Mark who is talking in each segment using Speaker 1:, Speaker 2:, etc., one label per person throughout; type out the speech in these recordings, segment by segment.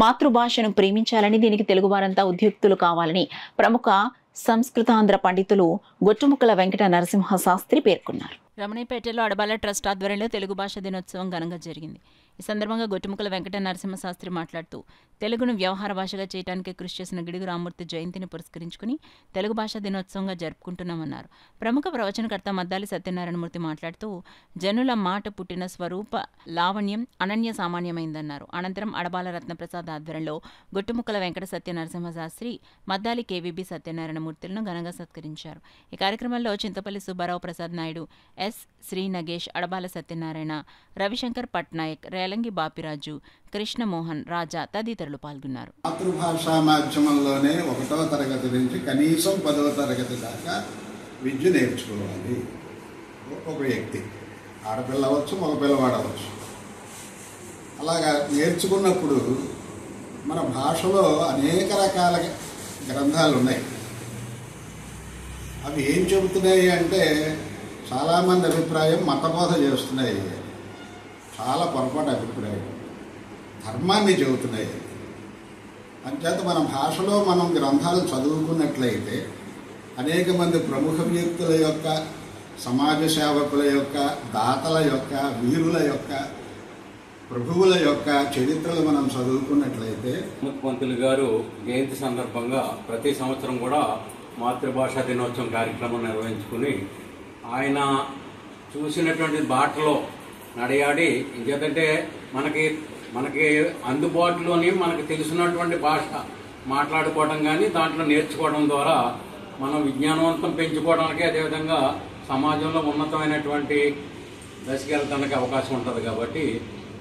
Speaker 1: మాతృభాషను ప్రేమించాలని, దీనికి తెలుగువారంతా ఉద్యుక్తులు కావాలని ప్రముఖ సంస్కృతాంధ్ర పండితులు గొట్టుముక్కల వెంకట నరసింహ శాస్త్రి పేర్కొన్నారు. రమణీపేటలో అడబాల ట్రస్ట్ ఆధ్వర్యంలో తెలుగు భాష దినోత్సవం ఘనంగా జరిగింది. ఈ సందర్భంగా గొట్టుముక్కల వెంకట నరసింహ శాస్త్రి మాట్లాడుతూ, తెలుగును వ్యవహార భాషగా చేయడానికి కృషి చేసిన గిడుగు రామ్మూర్తి జయంతిని పురస్కరించుకుని తెలుగు భాషా దినోత్సవంగా జరుపుకుంటున్నామన్నారు. ప్రముఖ ప్రవచనకర్త మద్దాలి సత్యనారాయణమూర్తి మాట్లాడుతూ, జనుల మాట పుట్టిన స్వరూప లావణ్యం అనన్య సామాన్యమైందన్నారు. అనంతరం అడబాల రత్నప్రసాద్ ఆధ్వర్యంలో గొట్టుముక్కల వెంకట సత్య నరసింహ శాస్త్రి, మద్దాలి కేవీబీ సత్యనారాయణమూర్తులను ఘనంగా సత్కరించారు. ఈ కార్యక్రమంలో చింతపల్లి సుబ్బారావు ప్రసాద్ నాయుడు, ఎస్ శ్రీ నగేష్, అడబాల సత్యనారాయణ, రవిశంకర్ పట్నాయక్, రేలంగి బాపిరాజు, కృష్ణమోహన్, రాజా తదితరులు పాల్గొన్నారు.
Speaker 2: మాతృభాషా మాధ్యమంలోనే 1వ తరగతి నుంచి కనీసం 10వ తరగతి దాకా విద్య నేర్చుకోవాలి. ఒక వ్యక్తి ఆడపిల్ల అవ్వచ్చు, మగ పిల్లవాడవచ్చు. అలాగా నేర్చుకున్నప్పుడు మన భాషలో అనేక రకాల గ్రంథాలు ఉన్నాయి. అవి ఏం చెబుతున్నాయి అంటే, చాలామంది అభిప్రాయం మతబోధ చేస్తున్నాయి. చాలా పొరపాటు అభిప్రాయం, ధర్మాన్ని చెబుతున్నాయి. అంచేత మన భాషలో మనం గ్రంథాలు చదువుకున్నట్లయితే అనేక మంది ప్రముఖ వ్యక్తుల యొక్క, సమాజ సేవకుల యొక్క, దాతల యొక్క, వీరుల యొక్క, ప్రభువుల యొక్క చరిత్రలు మనం చదువుకున్నట్లయితే,
Speaker 3: పంతులు గారు జయంతి సందర్భంగా ప్రతి సంవత్సరం కూడా మాతృభాషా దినోత్సవం కార్యక్రమం నిర్వహించుకుని ఆయన చూసినటువంటి బాటలో నడియాడి, ఇంకేంటంటే మనకి అందుబాటులోని మనకు తెలిసినటువంటి భాష మాట్లాడుకోవడం కానీ దాంట్లో నేర్చుకోవడం ద్వారా మనం విజ్ఞానవంతం పెంచుకోవడానికి, అదేవిధంగా సమాజంలో ఉన్నతమైనటువంటి దశకి వెళ్ళడానికి అవకాశం ఉంటుంది. కాబట్టి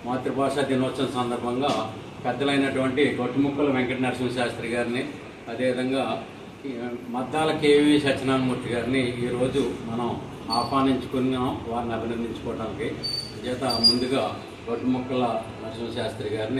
Speaker 3: మాతృభాషా దినోత్సవం సందర్భంగా పెద్దలైనటువంటి గొట్టుముక్కల వెంకట నరసింహ శాస్త్రి గారిని, అదేవిధంగా మద్దాల కేవీ సత్యనారాయణమూర్తి గారిని ఈరోజు మనం ఆహ్వానించుకున్నాం వారిని అభినందించుకోవడానికి. చేత ముందుగా గొట్టుముక్కల నరసింహ శాస్త్రి గారిని